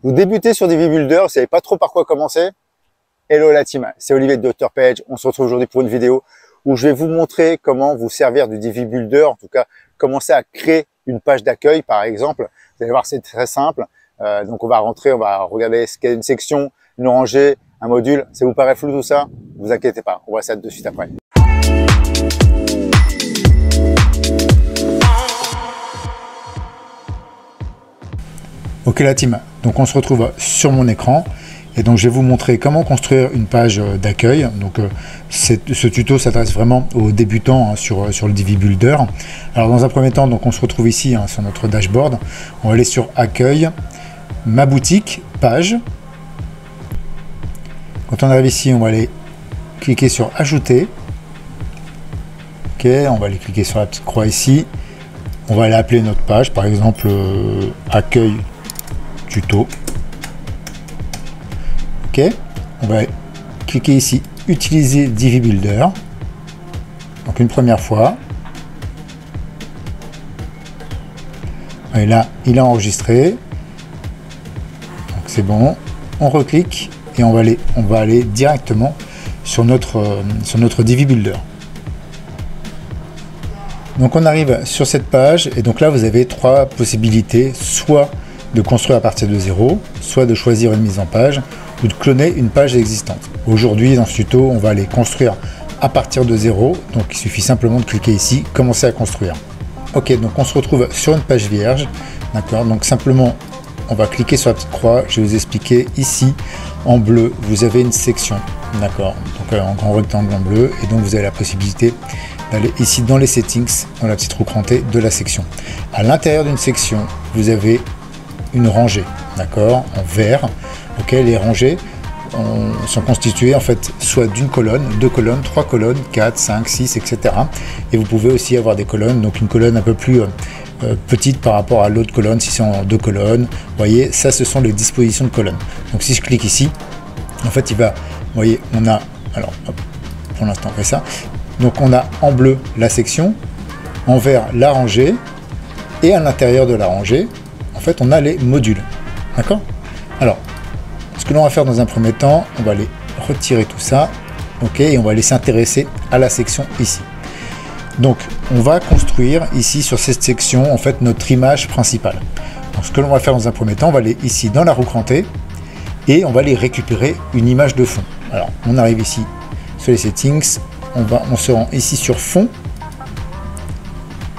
Vous débutez sur Divi Builder, vous savez pas trop par quoi commencer. Hello la team, c'est Olivier de Dr Page. On se retrouve aujourd'hui pour une vidéo où je vais vous montrer comment vous servir du Divi Builder, en tout cas commencer à créer une page d'accueil par exemple. Vous allez voir, c'est très simple. Donc on va rentrer, on va regarder ce qu'est une section, une rangée, un module. Ça vous paraît flou tout ça? Ne vous inquiétez pas, on voit ça de suite après. Ok la team, donc on se retrouve sur mon écran et donc je vais vous montrer comment construire une page d'accueil. Donc ce tuto s'adresse vraiment aux débutants hein, sur le Divi Builder. Alors dans un premier temps, donc on se retrouve ici hein, sur notre dashboard. On va aller sur accueil, ma boutique, page. Quand on arrive ici, on va aller cliquer sur ajouter. Ok, on va aller cliquer sur la petite croix ici. On va aller appeler notre page, par exemple accueil tuto. Ok, on va cliquer ici utiliser Divi Builder. Donc une première fois. Et là, il a enregistré. Donc c'est bon. On reclique et on va aller directement sur notre Divi Builder. Donc on arrive sur cette page et donc là vous avez trois possibilités, soit de construire à partir de zéro, soit de choisir une mise en page ou de cloner une page existante. Aujourd'hui dans ce tuto on va aller construire à partir de zéro, donc il suffit simplement de cliquer ici, commencer à construire. Ok, donc on se retrouve sur une page vierge, d'accord, donc simplement on va cliquer sur la petite croix, je vais vous expliquer ici en bleu vous avez une section, d'accord, donc en grand rectangle en bleu et donc vous avez la possibilité d'aller ici dans les settings, dans la petite roue crantée de la section. À l'intérieur d'une section vous avez une rangée, d'accord, en vert. Ok, les rangées sont constituées en fait soit d'une colonne, deux colonnes, trois colonnes, 4, 5, 6, etc. Et vous pouvez aussi avoir des colonnes, donc une colonne un peu plus petite par rapport à l'autre colonne, si c'est en deux colonnes. Vous voyez, ça ce sont les dispositions de colonnes. Donc si je clique ici, en fait il va, vous voyez, on a, alors hop, pour l'instant on fait ça. Donc on a en bleu la section, en vert la rangée, et à l'intérieur de la rangée, en fait on a les modules. D'accord? Alors, ce que l'on va faire dans un premier temps, on va aller retirer tout ça, ok, et on va aller s'intéresser à la section ici. Donc on va construire ici sur cette section en fait notre image principale. Donc ce que l'on va faire dans un premier temps, on va aller ici dans la roue crantée et on va aller récupérer une image de fond. Alors on arrive ici sur les settings, on se rend ici sur fond,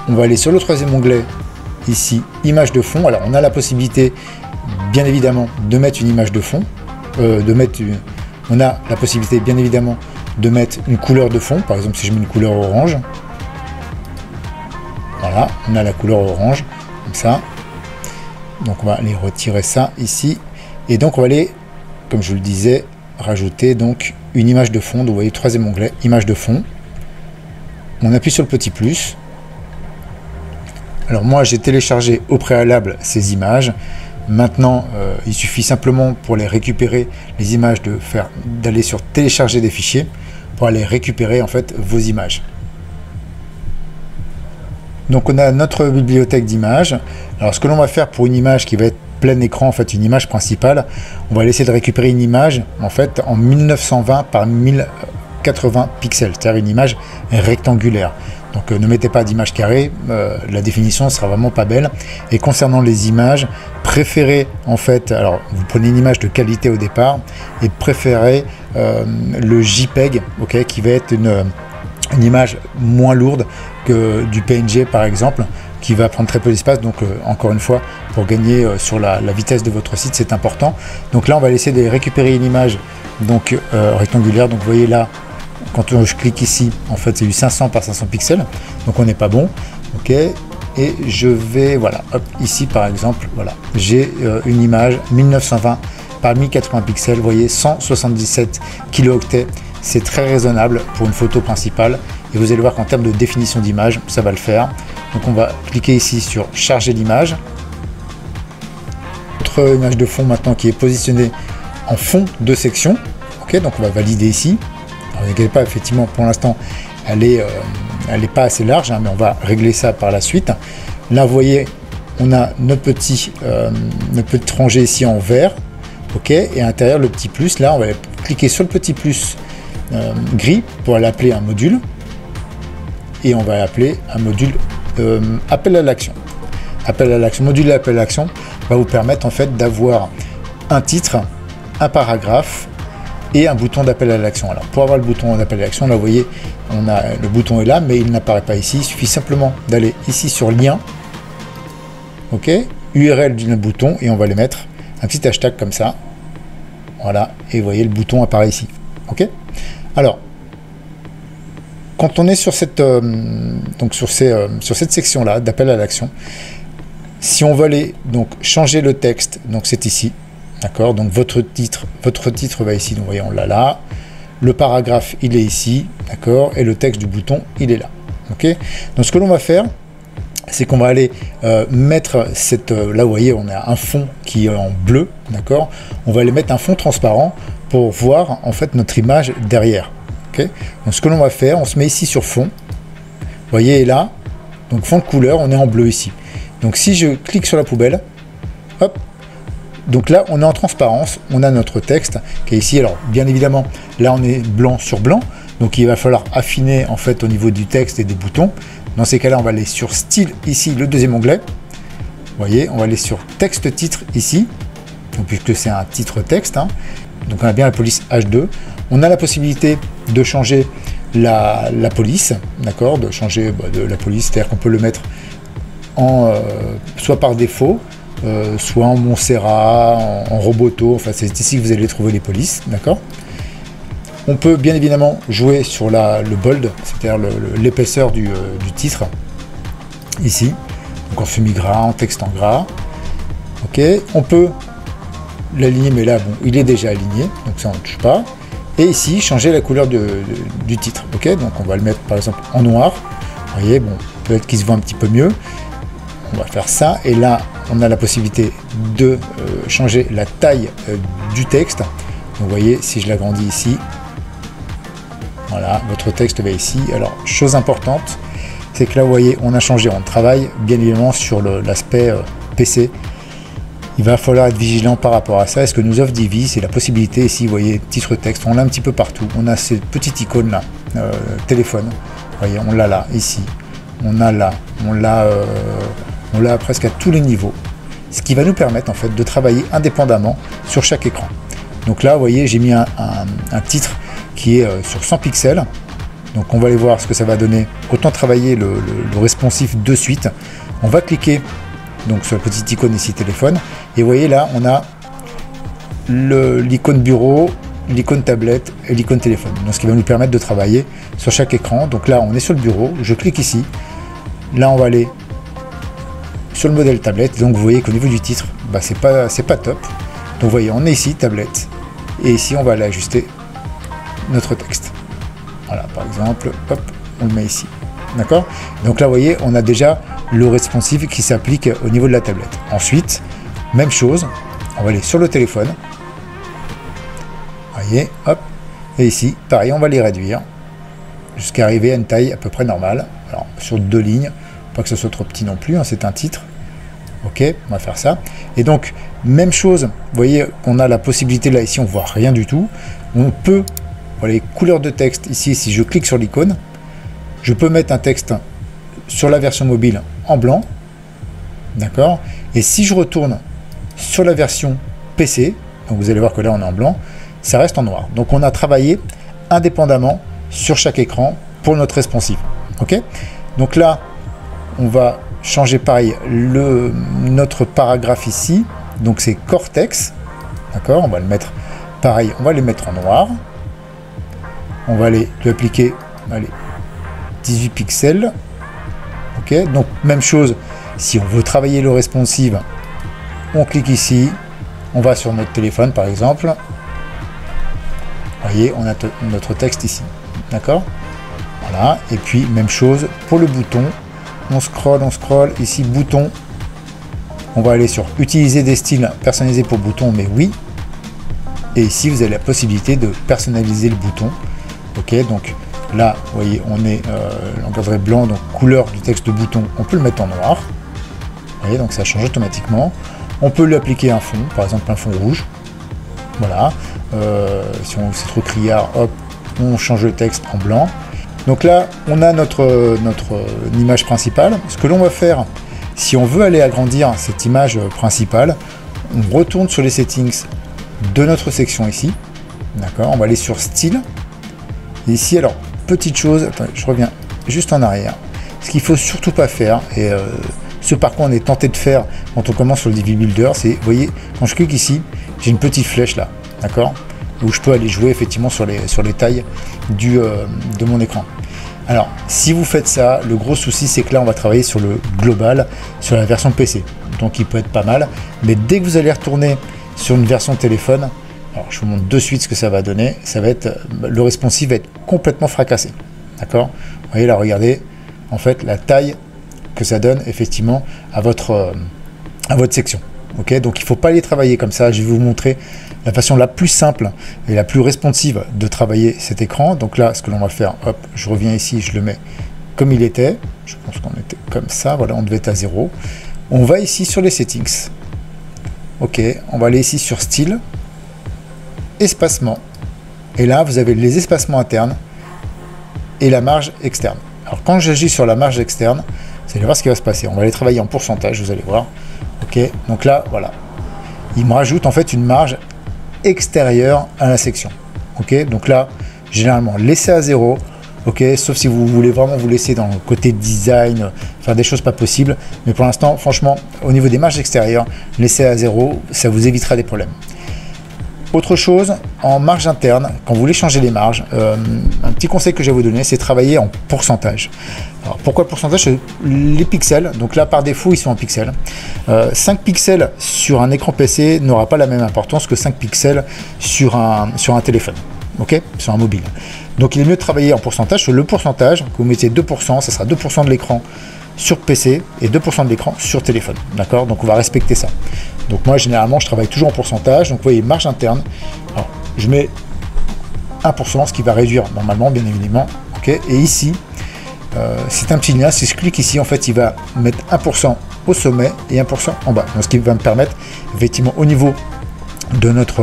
on va aller sur le troisième onglet ici image de fond. Alors on a la possibilité bien évidemment de mettre une image de fond, on a la possibilité bien évidemment de mettre une couleur de fond. Par exemple si je mets une couleur orange, voilà, on a la couleur orange comme ça. Donc on va aller retirer ça ici et donc on va aller, comme je le disais, rajouter donc une image de fond. Donc vous voyez, troisième onglet, image de fond. On appuie sur le petit plus. Alors moi j'ai téléchargé au préalable ces images. Maintenant il suffit simplement pour les récupérer les images d'aller sur télécharger des fichiers pour aller récupérer en fait vos images. Donc on a notre bibliothèque d'images. Alors ce que l'on va faire pour une image qui va être plein écran, en fait une image principale, on va essayer de récupérer une image en fait en 1920 par 1080 pixels, c'est-à-dire une image rectangulaire. Donc ne mettez pas d'image carrée, la définition sera vraiment pas belle. Et concernant les images, préférez en fait, alors vous prenez une image de qualité au départ et préférez le JPEG, ok, qui va être une image moins lourde que du PNG par exemple, qui va prendre très peu d'espace. Donc encore une fois, pour gagner sur la vitesse de votre site, c'est important. Donc là on va essayer de récupérer une image donc rectangulaire. Donc vous voyez là, quand je clique ici, en fait c'est du 500 par 500 pixels, donc on n'est pas bon. Ok, et je vais, voilà, hop, ici par exemple, voilà, j'ai une image 1920 par 1080 pixels, vous voyez, 177 kilooctets. C'est très raisonnable pour une photo principale et vous allez voir qu'en termes de définition d'image, ça va le faire. Donc on va cliquer ici sur charger l'image. Notre image de fond maintenant qui est positionnée en fond de section. Ok, donc on va valider ici. Alors, n'inquiétez pas, effectivement pour l'instant elle est pas assez large, hein, mais on va régler ça par la suite. Là vous voyez on a notre petit rangé ici en vert, ok, et à l'intérieur le petit plus, là on va cliquer sur le petit plus gris pour l'appeler un module, et on va appeler un module appel à l'action. Appel à l'action, module appel à l'action va vous permettre en fait d'avoir un titre, un paragraphe et un bouton d'appel à l'action. Alors pour avoir le bouton d'appel à l'action, là vous voyez, le bouton est là, mais il n'apparaît pas ici. Il suffit simplement d'aller ici sur lien, ok, URL du bouton, et on va les mettre un petit hashtag comme ça, voilà, et vous voyez le bouton apparaît ici, ok. Alors quand on est sur cette sur cette section là d'appel à l'action, si on veut aller donc changer le texte, donc c'est ici, d'accord, donc votre titre va ici, donc vous voyez on l'a là, le paragraphe il est ici, d'accord, et le texte du bouton il est là, ok. Donc ce que l'on va faire, c'est qu'on va aller mettre cette là vous voyez on a un fond qui est en bleu, d'accord, on va aller mettre un fond transparent pour voir en fait notre image derrière, ok. Donc ce que l'on va faire, on se met ici sur fond, vous voyez là, donc fond de couleur, on est en bleu ici. Donc si je clique sur la poubelle, hop, donc là on est en transparence, on a notre texte qui est ici. Alors bien évidemment là on est blanc sur blanc, donc il va falloir affiner en fait au niveau du texte et des boutons. Dans ces cas là on va aller sur style ici, le deuxième onglet, vous voyez, on va aller sur texte titre ici, donc puisque c'est un titre texte, hein. Donc on a bien la police H2, on a la possibilité de changer la police, d'accord, de changer de la police, c'est-à-dire qu'on peut le mettre en soit par défaut, soit en Montserrat, en Roboto, enfin c'est ici que vous allez trouver les polices, d'accord. On peut bien évidemment jouer sur le bold, c'est-à-dire l'épaisseur du titre, ici, donc en semi-gras, en texte en gras, ok. On peut l'aligner, mais là bon, il est déjà aligné, donc ça on ne touche pas. Et ici, changer la couleur du titre, ok. Donc on va le mettre par exemple en noir, vous voyez, bon, peut-être qu'il se voit un petit peu mieux. On va faire ça, et là on a la possibilité de changer la taille du texte. Donc, vous voyez, si je l'agrandis ici, voilà, votre texte va ici. Alors chose importante, c'est que là vous voyez on a changé, on travaille bien évidemment sur l'aspect PC. Il va falloir être vigilant par rapport à ça. Est-ce que nous offre Divi, c'est la possibilité ici, vous voyez, titre texte, on l'a un petit peu partout. On a cette petite icône là, téléphone, vous voyez, on l'a là, ici, on a là, on l'a presque à tous les niveaux, ce qui va nous permettre en fait de travailler indépendamment sur chaque écran. Donc là vous voyez j'ai mis un titre qui est sur 100 pixels, donc on va aller voir ce que ça va donner. Autant travailler le responsive de suite. On va cliquer donc sur la petite icône ici téléphone, et vous voyez là on a l'icône bureau, l'icône tablette et l'icône téléphone, donc ce qui va nous permettre de travailler sur chaque écran. Donc là on est sur le bureau, je clique ici, là on va aller sur le modèle tablette, donc vous voyez qu'au niveau du titre, bah, c'est pas top. Donc vous voyez, on est ici, tablette, et ici on va aller ajuster notre texte. Voilà, par exemple, hop, on le met ici. D'accord? Donc là, vous voyez, on a déjà le responsive qui s'applique au niveau de la tablette. Ensuite, même chose, on va aller sur le téléphone. Vous voyez, hop, et ici, pareil, on va les réduire jusqu'à arriver à une taille à peu près normale. Alors, sur 2 lignes, pas que ce soit trop petit non plus, hein, c'est un titre. Ok, on va faire ça. Et donc, même chose, vous voyez qu'on a la possibilité, là, ici, on voit rien du tout. On peut, voilà, les couleurs de texte, ici, si je clique sur l'icône, je peux mettre un texte sur la version mobile en blanc, d'accord. Et si je retourne sur la version PC, donc vous allez voir que là, on est en blanc, ça reste en noir. Donc, on a travaillé indépendamment sur chaque écran pour notre responsive. Ok. Donc là, on va changer pareil notre paragraphe ici, donc c'est Cortex, d'accord, on va le mettre pareil, on va les mettre en noir, on va aller lui appliquer, allez, 18 pixels, ok. Donc même chose, si on veut travailler le responsive, on clique ici, on va sur notre téléphone par exemple, vous voyez, on a notre texte ici, d'accord, voilà. Et puis même chose pour le bouton. On scroll, ici bouton, on va aller sur utiliser des styles personnalisés pour bouton, mais oui, et ici vous avez la possibilité de personnaliser le bouton, ok. Donc là vous voyez on est l'encadré blanc, donc couleur du texte de bouton, on peut le mettre en noir, vous voyez, donc ça change automatiquement. On peut lui appliquer un fond, par exemple un fond rouge. Voilà. Si c'est trop criard, hop, on change le texte en blanc. Donc là, on a notre image principale. Ce que l'on va faire, si on veut aller agrandir cette image principale, on retourne sur les settings de notre section ici. D'accord, on va aller sur style. Et ici, alors, petite chose, attendez, je reviens juste en arrière. Ce qu'il ne faut surtout pas faire, et ce par quoi on est tenté de faire quand on commence sur le Divi Builder, c'est, vous voyez, quand je clique ici, j'ai une petite flèche là, d'accord, où je peux aller jouer effectivement sur les tailles de mon écran. Alors, si vous faites ça, le gros souci, c'est que là, on va travailler sur le global, sur la version PC. Donc, il peut être pas mal. Mais dès que vous allez retourner sur une version téléphone, alors je vous montre de suite ce que ça va donner. Ça va être, le responsive va être complètement fracassé. D'accord? Vous voyez là, regardez, en fait, la taille que ça donne, effectivement, à votre section. Ok? Donc, il ne faut pas les travailler comme ça. Je vais vous montrer la façon la plus simple et la plus responsive de travailler cet écran. Donc là, ce que l'on va faire, hop, je reviens ici, je le mets comme il était. Je pense qu'on était comme ça, voilà, on devait être à 0. On va ici sur les settings. Ok, on va aller ici sur style, espacement. Et là, vous avez les espacements internes et la marge externe. Alors quand j'agis sur la marge externe, vous allez voir ce qui va se passer. On va aller travailler en pourcentage, vous allez voir. Ok, donc là, voilà. Il me rajoute en fait une marge extérieur à la section. Ok, donc là, généralement, laissez à 0. Ok, sauf si vous voulez vraiment vous laisser dans le côté design, faire des choses pas possibles. Mais pour l'instant, franchement, au niveau des marges extérieures, laissez à 0, ça vous évitera des problèmes. Autre chose, en marge interne, quand vous voulez changer les marges, un petit conseil que je vais vous donner, c'est travailler en pourcentage. Alors, pourquoi le pourcentage? Les pixels, donc là par défaut ils sont en pixels. 5 pixels sur un écran PC n'aura pas la même importance que 5 pixels sur un téléphone, ok, sur un mobile. Donc il est mieux de travailler en pourcentage. Sur le pourcentage, que vous mettez 2%, ça sera 2% de l'écran sur PC et 2% de l'écran sur téléphone. D'accord? Donc on va respecter ça. Donc moi généralement je travaille toujours en pourcentage. Donc vous voyez, marge interne, alors, je mets 1%, ce qui va réduire normalement bien évidemment. Ok, et ici c'est un petit lien. Si je clique ici, en fait il va mettre 1% au sommet et 1% en bas. Donc ce qui va me permettre effectivement au niveau de notre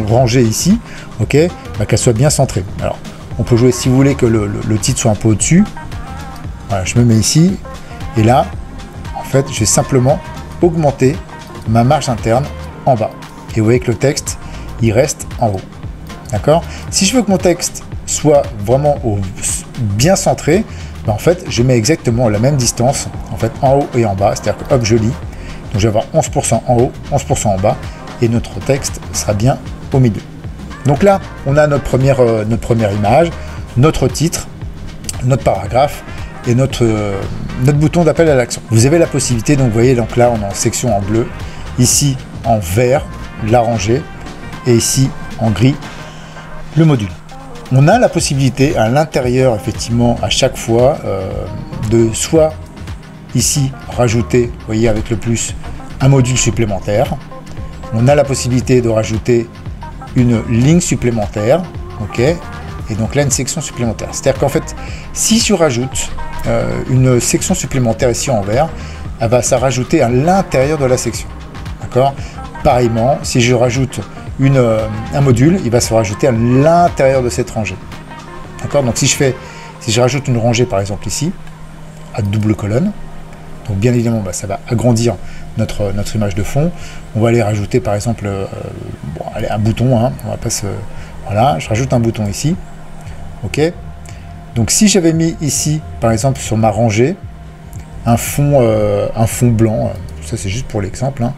rangée ici, ok, bah, qu'elle soit bien centrée. Alors on peut jouer, si vous voulez que le titre soit un peu au-dessus, voilà, je me mets ici et là en fait je vais simplement augmenter ma marge interne en bas et vous voyez que le texte il reste en haut. D'accord? Si je veux que mon texte soit vraiment bien centré, bah, en fait je mets exactement la même distance en fait en haut et en bas, c'est à dire que hop je lis, donc je vais avoir 11% en haut, 11% en bas et notre texte sera bien au milieu. Donc là on a notre première image, notre titre, notre paragraphe et notre bouton d'appel à l'action. Vous avez la possibilité, donc vous voyez, donc là on est en section en bleu, ici en vert, la rangée, et ici en gris, le module. On a la possibilité à l'intérieur, effectivement, à chaque fois, de soit ici rajouter, vous voyez avec le plus, un module supplémentaire. On a la possibilité de rajouter une ligne supplémentaire, ok, et donc là une section supplémentaire. C'est-à-dire qu'en fait, si je rajoute une section supplémentaire ici en vert, elle va se rajouter à l'intérieur de la section. D'accord? Pareillement, si je rajoute un module, il va se rajouter à l'intérieur de cette rangée. D'accord? Donc si je rajoute une rangée par exemple ici, à double colonne, donc bien évidemment bah, ça va agrandir notre image de fond. On va aller rajouter par exemple bon, allez, un bouton, hein, on va pas se... Voilà, je rajoute un bouton ici. Ok. Donc si j'avais mis ici, par exemple sur ma rangée, un fond blanc, ça c'est juste pour l'exemple, hein,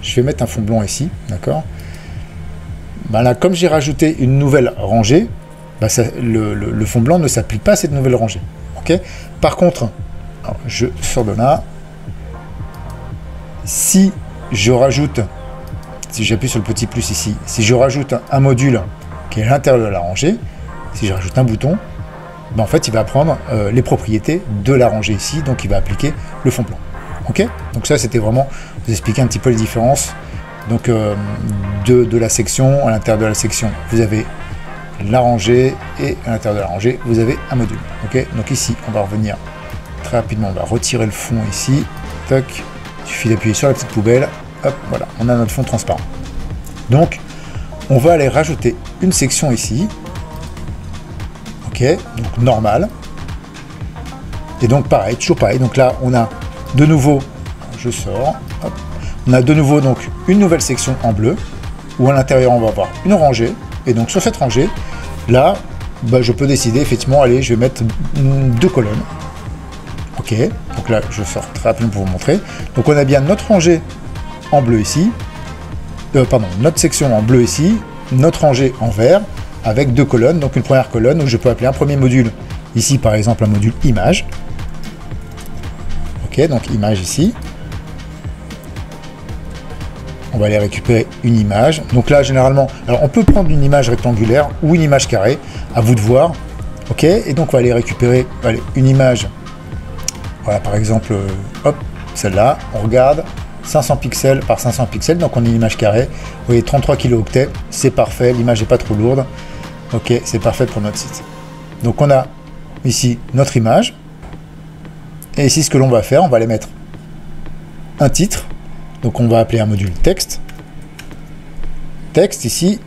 je vais mettre un fond blanc ici, d'accord. Ben là, comme j'ai rajouté une nouvelle rangée, ben ça, le fond blanc ne s'applique pas à cette nouvelle rangée. Ok. Par contre, alors, je sors de là. Si je rajoute, si j'appuie sur le petit plus ici, si je rajoute un module qui est à l'intérieur de la rangée, si je rajoute un bouton, ben en fait il va prendre les propriétés de la rangée ici, donc il va appliquer le fond blanc. Ok, donc ça c'était vraiment vous expliquer un petit peu les différences donc de la section. À l'intérieur de la section vous avez la rangée et à l'intérieur de la rangée vous avez un module. Ok, donc ici on va revenir très rapidement, on va retirer le fond ici, toc, Il suffit d'appuyer sur la petite poubelle, hop, voilà, on a notre fond transparent. Donc, on va aller rajouter une section ici. Ok, donc normal. Et donc pareil, toujours pareil. Donc là, on a de nouveau, je sors, hop, on a de nouveau donc une nouvelle section en bleu, où à l'intérieur on va avoir une rangée. Et donc sur cette rangée, là, bah, je peux décider effectivement, allez, je vais mettre 2 colonnes. Ok, donc là, je sors très rapidement pour vous montrer. Donc on a bien notre rangée en bleu ici, notre section en bleu ici, notre rangée en vert, avec 2 colonnes, donc une première colonne où je peux appeler un premier module, ici par exemple un module image. Ok, donc image ici. On va aller récupérer une image. Donc là, généralement, alors on peut prendre une image rectangulaire ou une image carrée, à vous de voir. Ok, et donc on va aller récupérer une image. Voilà, par exemple, hop, celle-là. On regarde, 500 pixels par 500 pixels, donc on a une image carrée. Vous voyez, 33 kilooctets, c'est parfait, l'image n'est pas trop lourde. Ok, c'est parfait pour notre site. Donc on a ici notre image. Et ici, ce que l'on va faire, on va aller mettre un titre. Donc on va appeler un module texte. Texte ici.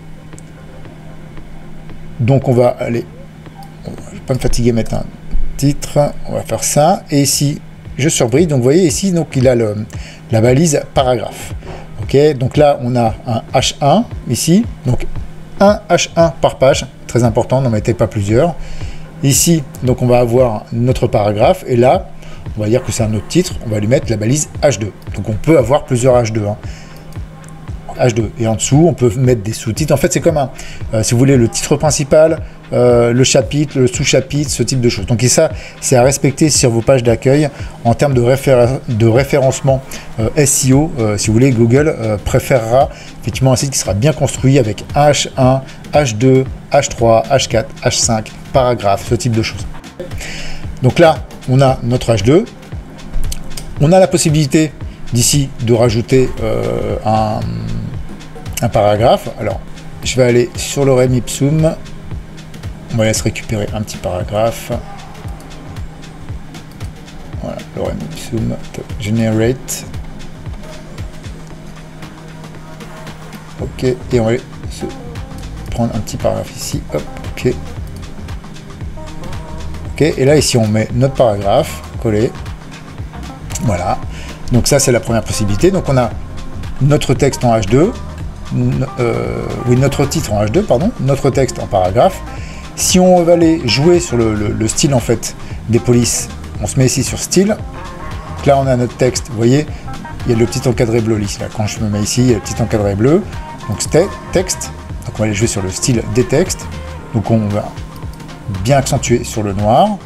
Donc on va aller... Je ne vais pas me fatiguer à mettre un titre. On va faire ça. Et ici, je surbrille. Donc vous voyez ici, donc, il a la balise paragraphe. Ok, donc là, on a un H1 ici. Donc un H1 par page. Très important, n'en mettez pas plusieurs. Ici, donc on va avoir notre paragraphe. Et là, on va dire que c'est un autre titre, on va lui mettre la balise H2. Donc on peut avoir plusieurs H2. H2. Et en dessous, on peut mettre des sous-titres. En fait, c'est comme si vous voulez, le titre principal, le chapitre, le sous-chapitre, ce type de choses. Donc et ça, c'est à respecter sur vos pages d'accueil en termes de référencement SEO. Si vous voulez, Google préférera effectivement un site qui sera bien construit avec un H1, H2, H3, H4, H5, paragraphe, ce type de choses. Donc là, on a notre H2. On a la possibilité d'ici de rajouter un paragraphe. Alors, je vais aller sur l'orem ipsum. On va laisser récupérer un petit paragraphe. Voilà, l'orem ipsum, generate. Ok, et on va se prendre un petit paragraphe ici. Hop, ok. Ok, et là ici on met notre paragraphe, collé. Voilà. Donc ça c'est la première possibilité. Donc on a notre texte en H2. Oui, notre titre en H2, pardon. Notre texte en paragraphe. Si on va aller jouer sur le style en fait des polices, on se met ici sur style. Donc là on a notre texte. Vous voyez, il y a le petit encadré bleu ici. Là, quand je me mets ici, il y a le petit encadré bleu. Donc c'était texte. Donc on va aller jouer sur le style des textes. Donc on va bien accentué sur le noir.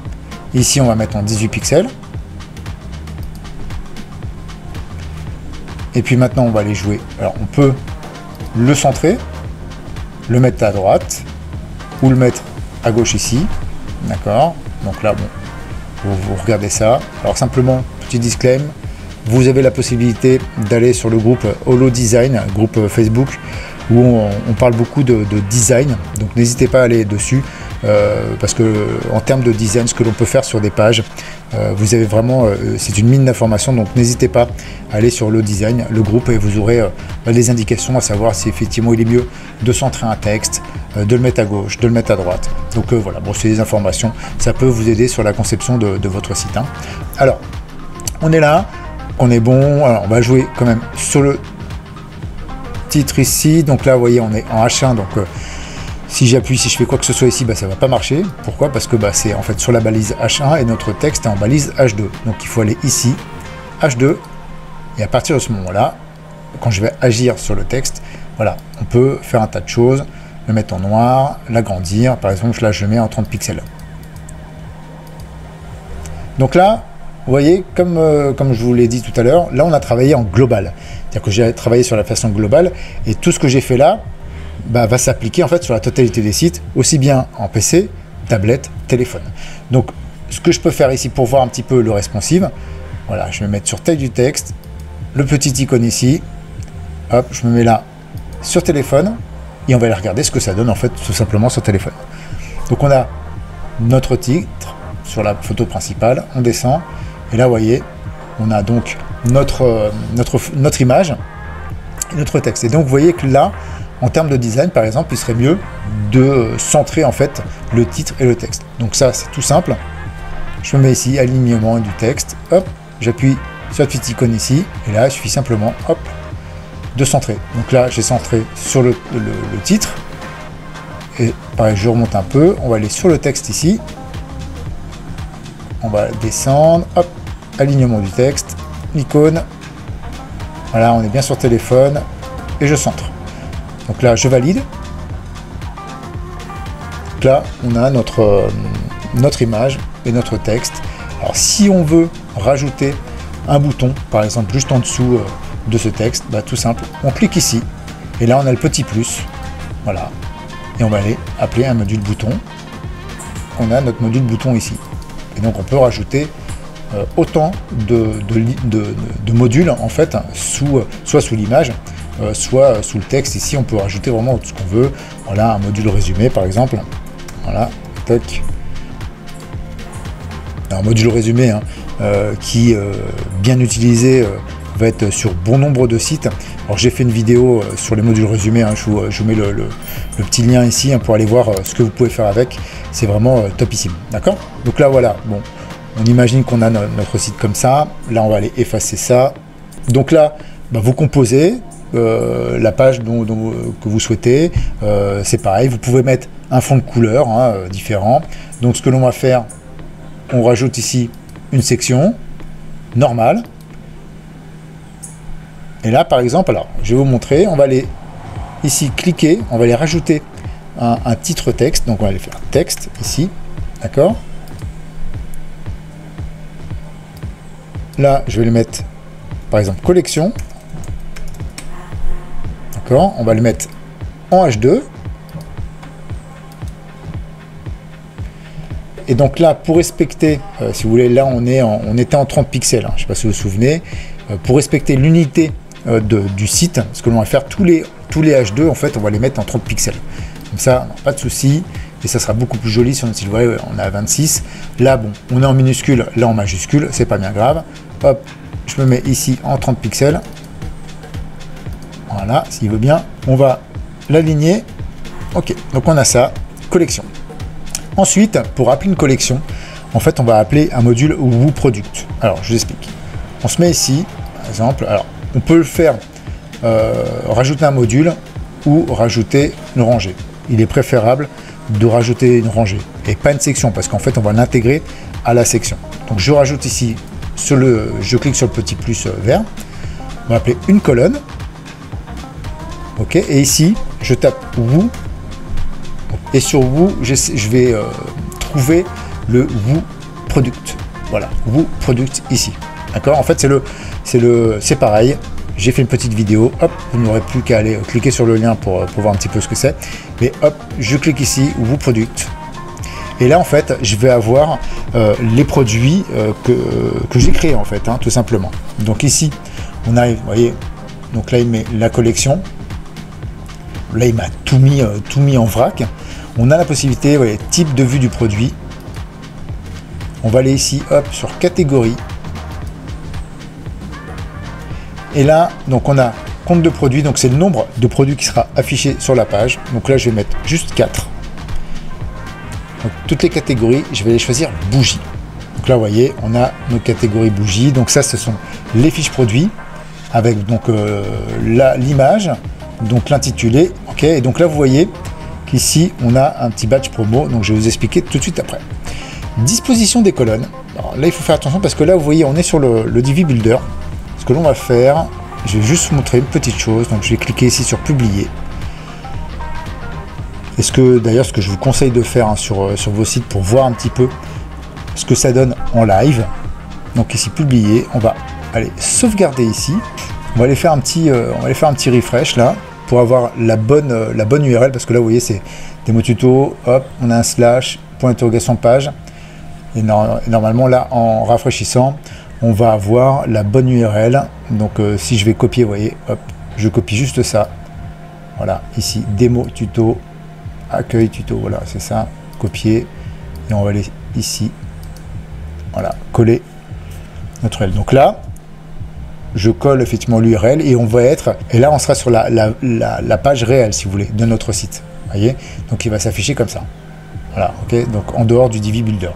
Ici, on va mettre en 18 pixels. Et puis maintenant, on va aller jouer. Alors, on peut le centrer, le mettre à droite, ou le mettre à gauche ici. D'accord. Donc là, bon, vous regardez ça. Alors simplement, petit disclaimer, vous avez la possibilité d'aller sur le groupe Holo Design, groupe Facebook, où on parle beaucoup de design. Donc n'hésitez pas à aller dessus. Parce que en termes de design, ce que l'on peut faire sur des pages, vous avez vraiment, c'est une mine d'informations, donc n'hésitez pas à aller sur le design, le groupe, et vous aurez des indications à savoir si effectivement il est mieux de centrer un texte, de le mettre à gauche, de le mettre à droite. Donc voilà, bon, c'est des informations, ça peut vous aider sur la conception de votre site. Hein. Alors, on est là, on est bon, alors on va jouer quand même sur le titre ici, donc là vous voyez on est en H1, donc si j'appuie, si je fais quoi que ce soit ici, bah, ça ne va pas marcher. Pourquoi? Parce que bah, c'est en fait sur la balise H1 et notre texte est en balise H2. Donc il faut aller ici, H2, et à partir de ce moment-là, quand je vais agir sur le texte, voilà, on peut faire un tas de choses, le mettre en noir, l'agrandir. Par exemple, là je le mets en 30 pixels. Donc là, vous voyez, comme je vous l'ai dit tout à l'heure, là on a travaillé en global. C'est-à-dire que j'ai travaillé sur la façon globale, et tout ce que j'ai fait là, bah, va s'appliquer en fait sur la totalité des sites, aussi bien en PC, tablette, téléphone. Donc ce que je peux faire ici pour voir un petit peu le responsive, voilà, je vais mettre sur taille du texte, le petit icône ici, hop, je me mets là sur téléphone, et on va aller regarder ce que ça donne en fait tout simplement sur téléphone. Donc on a notre titre sur la photo principale, on descend, et là vous voyez, on a donc notre image et notre texte. Et donc vous voyez que là, en termes de design, par exemple, il serait mieux de centrer en fait le titre et le texte. Donc ça, c'est tout simple. Je me mets ici, alignement du texte, hop, j'appuie sur la petite icône ici, et là, il suffit simplement, hop, de centrer. Donc là, j'ai centré sur le titre, et pareil, je remonte un peu, on va aller sur le texte ici, on va descendre, hop, alignement du texte, l'icône, voilà, on est bien sur téléphone, et je centre. Donc là, je valide. Donc là, on a notre image et notre texte. Alors, si on veut rajouter un bouton, par exemple, juste en dessous de ce texte, bah, tout simple, on clique ici. Et là, on a le petit plus. Voilà. Et on va aller appeler un module bouton. On a notre module bouton ici. Et donc, on peut rajouter autant de modules, en fait, soit sous l'image, soit sous le texte. Ici, on peut rajouter vraiment tout ce qu'on veut. Voilà, un module résumé, par exemple. Voilà, tac. Un module résumé hein, qui, bien utilisé, va être sur bon nombre de sites. Alors, j'ai fait une vidéo sur les modules résumés. Hein, je vous mets le petit lien ici hein, pour aller voir ce que vous pouvez faire avec. C'est vraiment topissime. D'accord? Donc là, voilà. Bon, on imagine qu'on a notre site comme ça. Là, on va aller effacer ça. Donc là, bah, vous composez la page que vous souhaitez. C'est pareil. Vous pouvez mettre un fond de couleur hein, différent. Donc, ce que l'on va faire, on rajoute ici une section normale. Et là, par exemple, alors, je vais vous montrer. On va aller ici cliquer. On va aller rajouter un titre texte. Donc, on va aller faire texte ici. D'accord? Là, je vais le mettre, par exemple, collection. D'accord? On va le mettre en H2. Et donc là, pour respecter, si vous voulez, là on était en 30 pixels, hein, je ne sais pas si vous vous souvenez, pour respecter l'unité du site, ce que l'on va faire, tous les H2, en fait, on va les mettre en 30 pixels. Comme ça, pas de souci, et ça sera beaucoup plus joli si vous voyez, on est à 26. Là, bon, on est en minuscule, là en majuscule, c'est pas bien grave. Hop, je me mets ici en 30 pixels. Voilà, s'il veut bien, on va l'aligner. Ok, donc on a ça, collection. Ensuite, pour appeler une collection, en fait, on va appeler un module WooProduct. Alors, je vous explique. On se met ici, par exemple. Alors, on peut le faire, rajouter un module ou rajouter une rangée. Il est préférable de rajouter une rangée et pas une section parce qu'en fait, on va l'intégrer à la section. Donc, je rajoute ici, je clique sur le petit plus vert. On va appeler une colonne. OK. Et ici, je tape Woo. Et sur Woo, je vais trouver le WooProduct. Voilà, WooProduct ici. D'accord? En fait, c'est pareil. J'ai fait une petite vidéo. Hop, vous n'aurez plus qu'à aller cliquer sur le lien pour voir un petit peu ce que c'est. Mais hop, je clique ici, WooProduct. Et là, en fait, je vais avoir les produits que j'ai créés, en fait, hein, tout simplement. Donc ici, on arrive, vous voyez, donc là, il met la collection. Là, il m'a tout mis en vrac. On a la possibilité, vous voyez, type de vue du produit. On va aller ici, hop, sur catégorie. Et là, donc on a compte de produits, donc c'est le nombre de produits qui sera affiché sur la page. Donc là, je vais mettre juste 4. Donc toutes les catégories, je vais les choisir bougies. Donc là, vous voyez, on a nos catégories bougies. Donc ça, ce sont les fiches produits avec donc l'image, donc l'intitulé. Ok, et donc là, vous voyez qu'ici, on a un petit badge promo. Donc je vais vous expliquer tout de suite après. Disposition des colonnes. Alors là, il faut faire attention parce que là, vous voyez, on est sur le Divi Builder. Ce que l'on va faire, je vais juste vous montrer une petite chose. Donc je vais cliquer ici sur publier. Et d'ailleurs, ce que je vous conseille de faire hein, sur vos sites pour voir un petit peu ce que ça donne en live. Donc ici publier, on va aller sauvegarder ici. On va aller faire un petit refresh là pour avoir la bonne URL parce que là, vous voyez, c'est des mots tuto. Hop, on a un slash, point d'interrogation page. Et normalement là, en rafraîchissant, on va avoir la bonne URL. Donc si je vais copier, vous voyez, hop, je copie juste ça. Voilà, ici, démo tuto, accueil tuto, voilà, c'est ça, copier. Et on va aller ici, voilà, coller notre URL. Donc là, je colle effectivement l'URL et on va être, et là on sera sur la page réelle si vous voulez de notre site, voyez, donc il va s'afficher comme ça, voilà, ok, donc en dehors du Divi Builder.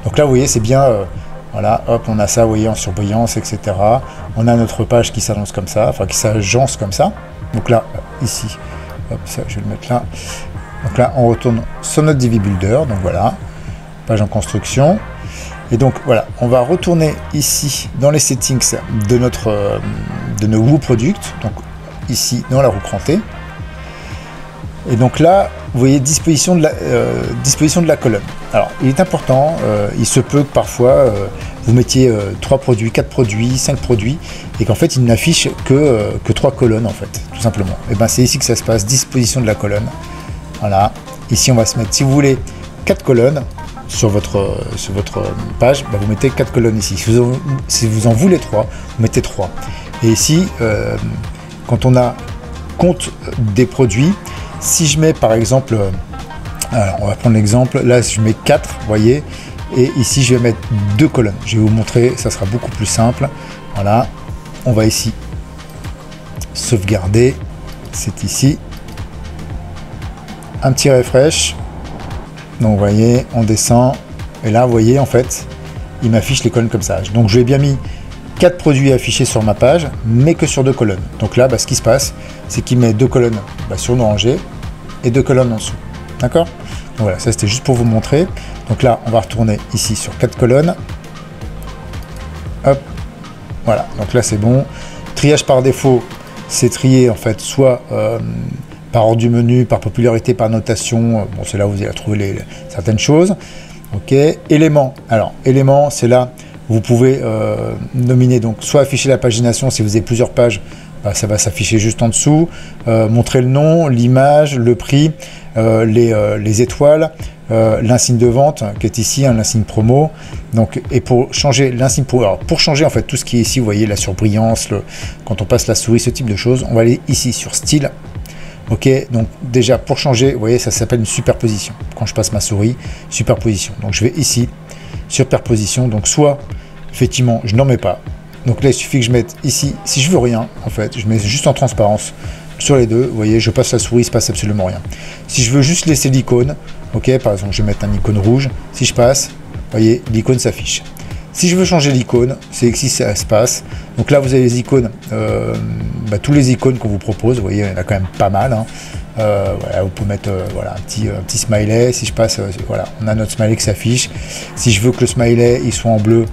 Donc là vous voyez c'est bien, voilà, hop, on a ça, vous voyez, en surbrillance, etc. On a notre page qui s'annonce comme ça, enfin qui s'agence comme ça, donc là, ici, hop, ça je vais le mettre là, donc là on retourne sur notre Divi Builder, donc voilà, page en construction. Et donc voilà, on va retourner ici dans les settings de nos WooProduct, donc ici dans la roue crantée. Et donc là, vous voyez disposition de la colonne. Alors, il est important, il se peut que parfois vous mettiez 3 produits, 4 produits, 5 produits, et qu'en fait il n'affiche que 3 colonnes en fait, tout simplement. Et bien c'est ici que ça se passe, disposition de la colonne. Voilà, ici on va se mettre, si vous voulez, 4 colonnes. Sur votre page, bah vous mettez 4 colonnes ici. Si vous en voulez 3, vous mettez 3. Et ici, quand on a compte des produits, si je mets par exemple, alors on va prendre l'exemple, là je mets 4, vous voyez, et ici je vais mettre 2 colonnes. Je vais vous montrer, ça sera beaucoup plus simple. Voilà, on va ici sauvegarder, c'est ici, un petit refresh. Donc vous voyez, on descend, et là vous voyez en fait, il m'affiche les colonnes comme ça. Donc je lui ai bien mis 4 produits affichés sur ma page, mais que sur 2 colonnes. Donc là, bah, ce qui se passe, c'est qu'il met 2 colonnes sur nos rangées et 2 colonnes en dessous. D'accord? Donc voilà, ça c'était juste pour vous montrer. Donc là, on va retourner ici sur 4 colonnes. Hop, voilà, donc là c'est bon. Triage par défaut, c'est trié en fait, soit par ordre du menu, par popularité, par notation, bon c'est là où vous allez trouver certaines choses. Ok, éléments, alors éléments c'est là où vous pouvez nominer, donc soit afficher la pagination si vous avez plusieurs pages, bah, ça va s'afficher juste en dessous, montrer le nom, l'image, le prix, les étoiles, l'insigne de vente qui est ici, l'insigne promo. Donc, et pour changer l'insigne pour changer en fait tout ce qui est ici, vous voyez la surbrillance, quand on passe la souris, ce type de choses, on va aller ici sur style. Ok, donc déjà pour changer, vous voyez, ça s'appelle une superposition. Quand je passe ma souris, superposition. Donc je vais ici, superposition. Donc soit, effectivement, je n'en mets pas. Donc là, il suffit que je mette ici, si je veux rien, en fait, je mets juste en transparence sur les deux. Vous voyez, je passe la souris, il ne se passe absolument rien. Si je veux juste laisser l'icône, ok, par exemple, je vais mettre un icône rouge. Si je passe, vous voyez, l'icône s'affiche. Si je veux changer l'icône, c'est ici ça se passe. Donc là, vous avez les icônes, tous les icônes qu'on vous propose. Vous voyez, il y en a quand même pas mal. Hein. Voilà, vous pouvez mettre voilà, un petit smiley. Si je passe, voilà, on a notre smiley qui s'affiche. Si je veux que le smiley il soit en bleu,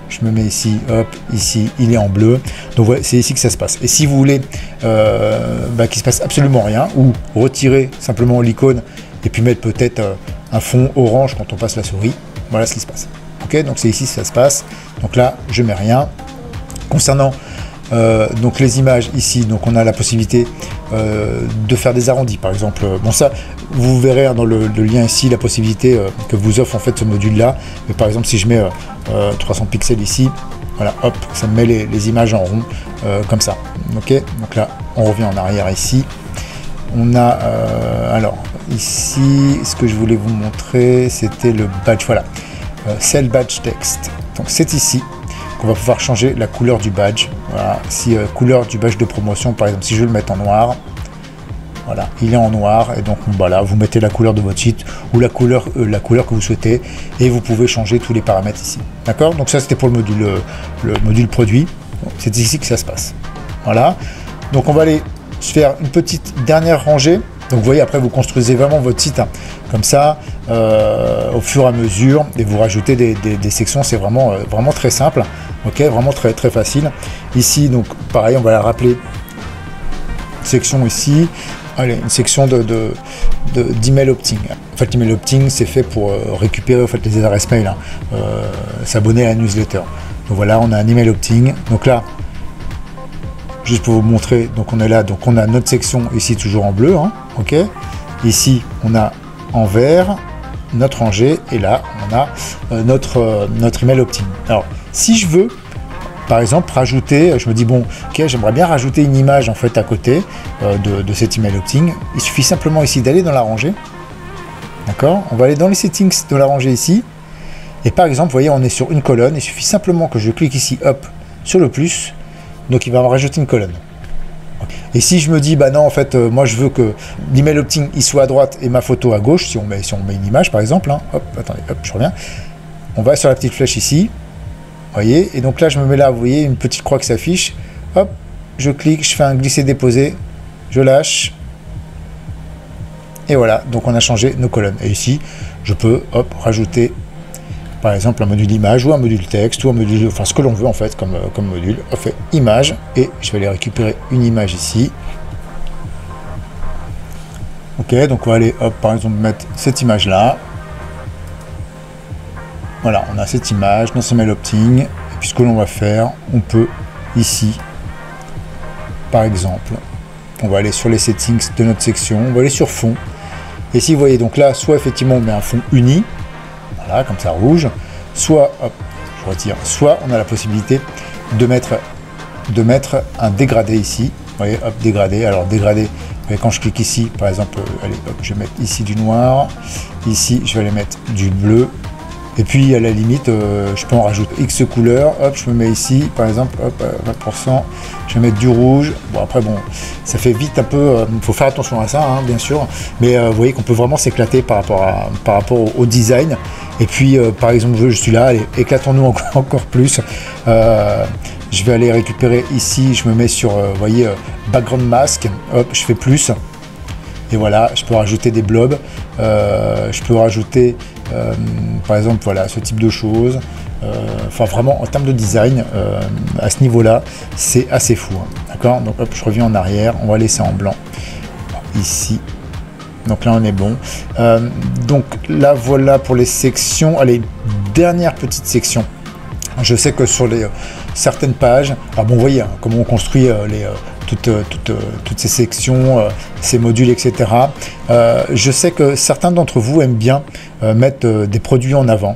je me mets ici, hop, ici, il est en bleu. Donc voilà, c'est ici que ça se passe. Et si vous voulez qu'il se passe absolument rien, ou retirer simplement l'icône et puis mettre peut-être un fond orange quand on passe la souris, voilà ce qui se passe. Ok, donc c'est ici que ça se passe. Donc là, je mets rien. Concernant donc les images ici, donc on a la possibilité de faire des arrondis, par exemple. Bon, ça, vous verrez hein, dans le lien ici la possibilité que vous offre en fait ce module-là. Mais par exemple, si je mets 300 pixels ici, voilà, hop, ça me met les images en rond comme ça. Ok, donc là, on revient en arrière ici. On a alors ici, ce que je voulais vous montrer, c'était le badge. Voilà. Cell badge text. Donc c'est ici qu'on va pouvoir changer la couleur du badge. Voilà, si couleur du badge de promotion, par exemple, si je veux le mettre en noir, voilà, il est en noir et donc voilà, vous mettez la couleur de votre site ou la couleur que vous souhaitez et vous pouvez changer tous les paramètres ici. D'accord? Donc ça c'était pour le module produit. C'est ici que ça se passe. Voilà. Donc on va aller se faire une petite dernière rangée. Donc vous voyez, après vous construisez vraiment votre site hein, comme ça, au fur et à mesure, et vous rajoutez des sections, c'est vraiment très simple, ok, vraiment très très facile. Ici, donc pareil, on va la rappeler, section ici, allez, une section d'email opting. En fait, l'email opting, c'est fait pour récupérer en fait, les adresses mail, hein, s'abonner à la newsletter. Donc voilà, on a un email opting, donc là, juste pour vous montrer, donc on est là, donc on a notre section ici toujours en bleu, hein, ok. Ici on a en vert notre rangée et là on a notre email opting. Alors si je veux par exemple rajouter, je me dis bon ok, j'aimerais bien rajouter une image en fait à côté de cet email opting, il suffit simplement ici d'aller dans la rangée, d'accord, on va aller dans les settings de la rangée ici et par exemple vous voyez on est sur une colonne, il suffit simplement que je clique ici hop sur le plus. donc il va me rajouter une colonne. Et si je me dis, bah non, en fait, moi je veux que l'email opt-in il soit à droite et ma photo à gauche, si on met une image par exemple, hein, hop, attendez, hop, je reviens, on va sur la petite flèche ici, vous voyez, et donc là je me mets là, vous voyez, une petite croix qui s'affiche, hop, je clique, je fais un glisser-déposer, je lâche, et voilà, donc on a changé nos colonnes. Et ici, je peux, hop, rajouter par exemple un module image ou un module texte ou un module, enfin ce que l'on veut en fait comme module. On fait image et je vais aller récupérer une image ici. Ok, donc on va aller, hop, par exemple mettre cette image là. Voilà, on a cette image dans ce mail opting. Et puis ce que l'on va faire, on peut ici, par exemple, on va aller sur les settings de notre section, on va aller sur fond. Et si vous voyez, donc là, soit effectivement on met un fond uni, voilà, comme ça rouge, soit, hop, je retire, soit on a la possibilité de mettre un dégradé ici. Vous voyez, hop, dégradé. Alors dégradé, quand je clique ici, par exemple, allez, hop, je vais mettre ici du noir, ici je vais aller mettre du bleu. Et puis à la limite, je peux en rajouter X couleurs, hop, je me mets ici, par exemple, hop, 20%, je vais mettre du rouge. Bon après, bon, ça fait vite un peu, il faut faire attention à ça, hein, bien sûr, mais vous voyez qu'on peut vraiment s'éclater par rapport au design. Et puis, par exemple, je suis là, allez, éclatons-nous encore plus. Je vais aller récupérer ici, je me mets sur, vous voyez, background mask, hop, je fais plus. Et voilà, je peux rajouter des blobs, je peux rajouter, par exemple, voilà, ce type de choses. Enfin, vraiment, en termes de design, à ce niveau-là, c'est assez fou. Hein, d'accord? Donc, hop, je reviens en arrière, on va laisser en blanc. Ici. Donc là, on est bon. Donc là, voilà pour les sections. Allez, dernière petite section. Je sais que sur certaines pages, alors bon, vous voyez, hein, comment on construit toutes ces sections, ces modules, etc. Je sais que certains d'entre vous aiment bien mettre des produits en avant.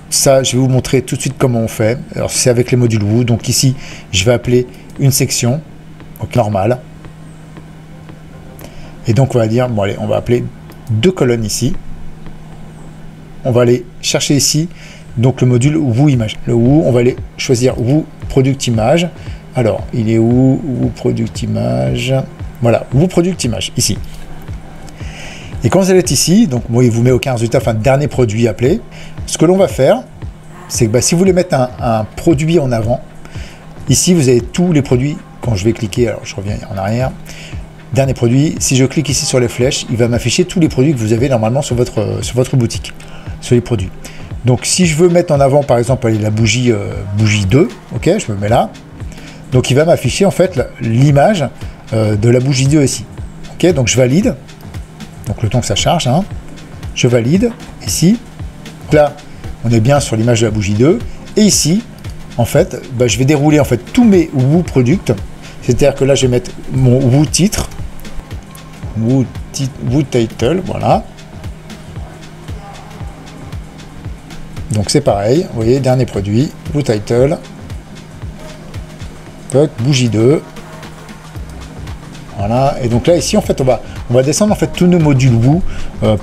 Ça, je vais vous montrer tout de suite comment on fait. Alors, c'est avec les modules Woo. Donc ici, je vais appeler une section, donc normale. Et donc, on va dire, bon, allez, on va appeler 2 colonnes ici. On va aller chercher ici, donc le module Woo Image. Le Woo, on va aller choisir Woo Product Image. Alors, il est où? Woo Product Image. Voilà, Woo Product Image, ici. Et quand vous allez être ici, donc moi, il vous met aucun résultat, enfin, dernier produit appelé. Ce que l'on va faire, c'est que bah, si vous voulez mettre un produit en avant, ici, vous avez tous les produits. Quand je vais cliquer, alors je reviens en arrière. Dernier produit, si je clique ici sur les flèches, il va m'afficher tous les produits que vous avez normalement sur votre boutique, sur les produits. Donc si je veux mettre en avant par exemple allez, la bougie 2, ok, je me mets là. Donc il va m'afficher en fait l'image de la bougie 2 ici. Ok, donc je valide. Donc le temps que ça charge, hein, je valide ici. Donc là, on est bien sur l'image de la bougie 2. Et ici, en fait, bah, je vais dérouler en fait tous mes Woo Products. C'est-à-dire que là, je vais mettre mon Woo titre. Woo title, voilà. Donc c'est pareil, vous voyez, dernier produit, Woo title, bougie 2, voilà. Et donc là ici en fait on va descendre en fait tous nos modules Woo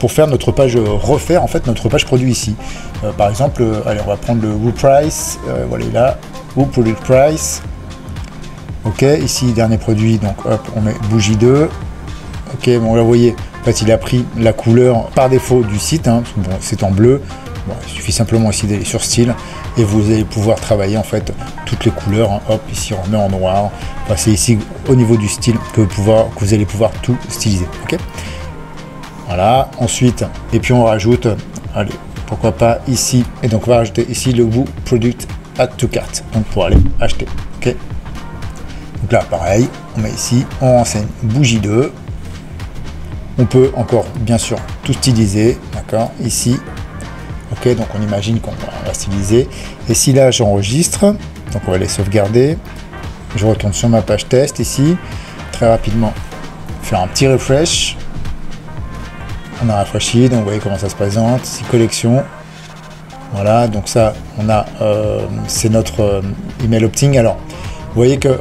pour faire notre page, refaire en fait notre page produit ici. Par exemple, allez, on va prendre le Woo price, voilà là, Woo product price. Ok, ici dernier produit, donc hop, on met bougie 2. Ok, bon là vous voyez, en fait il a pris la couleur par défaut du site, hein, bon, c'est en bleu. Bon, il suffit simplement ici d'aller sur style et vous allez pouvoir travailler en fait toutes les couleurs. Hein. Hop, ici on remet en noir. Enfin, c'est ici au niveau du style que vous allez pouvoir tout styliser. Ok. Voilà. Ensuite, et puis on rajoute, allez, pourquoi pas ici. Et donc on va rajouter ici le Woo Product Add to Cart. Donc pour aller acheter. Ok. Donc là, pareil, on met ici, on renseigne bougie 2. On peut encore, bien sûr, tout styliser. D'accord. Ici. Ok, donc on imagine qu'on va styliser. Et si là j'enregistre, donc on va les sauvegarder. Je retourne sur ma page test ici, très rapidement, faire un petit refresh. On a rafraîchi, donc vous voyez comment ça se présente. Ici collection. Voilà, donc ça, on a, c'est notre email opting. Alors, vous voyez que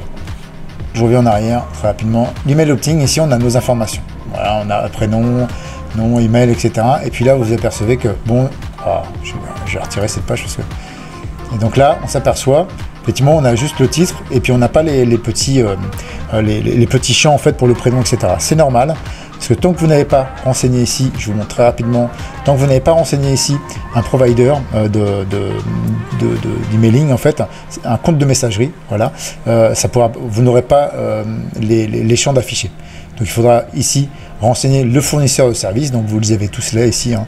je reviens en arrière très rapidement. L'email opting, ici on a nos informations. Voilà, on a prénom, nom, email, etc. Et puis là, vous apercevez que bon. Ah, je vais retirer cette page parce que... Et donc là, on s'aperçoit effectivement on a juste le titre et puis on n'a pas les petits champs en fait pour le prénom, etc. C'est normal. Parce que tant que vous n'avez pas renseigné ici, je vous montre très rapidement, tant que vous n'avez pas renseigné ici un provider d'emailing, en fait, un compte de messagerie, voilà, vous n'aurez pas les champs d'affichés. Donc il faudra ici renseigner le fournisseur de service, donc vous les avez tous là ici, hein,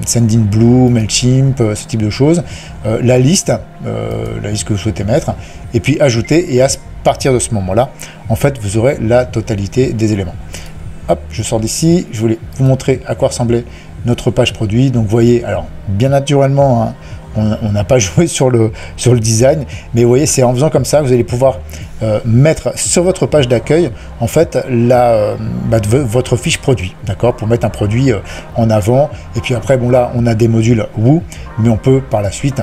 Sendinblue, Mailchimp, ce type de choses, la liste que vous souhaitez mettre, et puis ajouter, et à partir de ce moment-là, en fait, vous aurez la totalité des éléments. Hop, je sors d'ici, je voulais vous montrer à quoi ressemblait notre page produit. Donc vous voyez, alors bien naturellement, hein, on n'a pas joué sur le design, mais vous voyez, c'est en faisant comme ça, vous allez pouvoir mettre sur votre page d'accueil, en fait, votre fiche produit, d'accord, pour mettre un produit en avant. Et puis après, bon là, on a des modules Woo, mais on peut par la suite,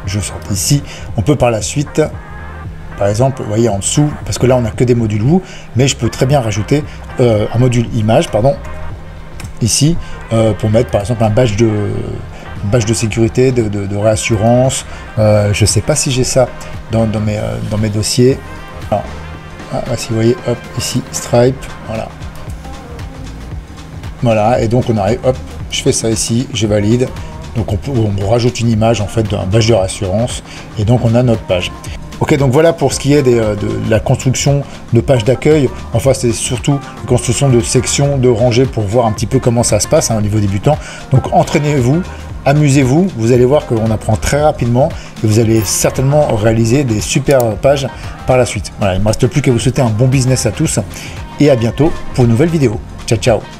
je sors d'ici, on peut par la suite... Par exemple, vous voyez en dessous, parce que là on n'a que des modules Woo, mais je peux très bien rajouter un module image, pardon, ici, pour mettre par exemple un badge de sécurité, de réassurance. Je ne sais pas si j'ai ça dans mes dossiers. Alors, si vous voyez, hop, ici, Stripe, voilà. Voilà, et donc on arrive, hop, je fais ça ici, je valide. Donc on rajoute une image en fait d'un badge de réassurance, et donc on a notre page. Ok, donc voilà pour ce qui est de la construction de pages d'accueil. Enfin, c'est surtout une construction de sections, de rangées pour voir un petit peu comment ça se passe, hein, au niveau débutant. Donc entraînez-vous, amusez-vous, vous allez voir qu'on apprend très rapidement et vous allez certainement réaliser des super pages par la suite. Voilà, il ne me reste plus qu'à vous souhaiter un bon business à tous et à bientôt pour une nouvelle vidéo. Ciao, ciao!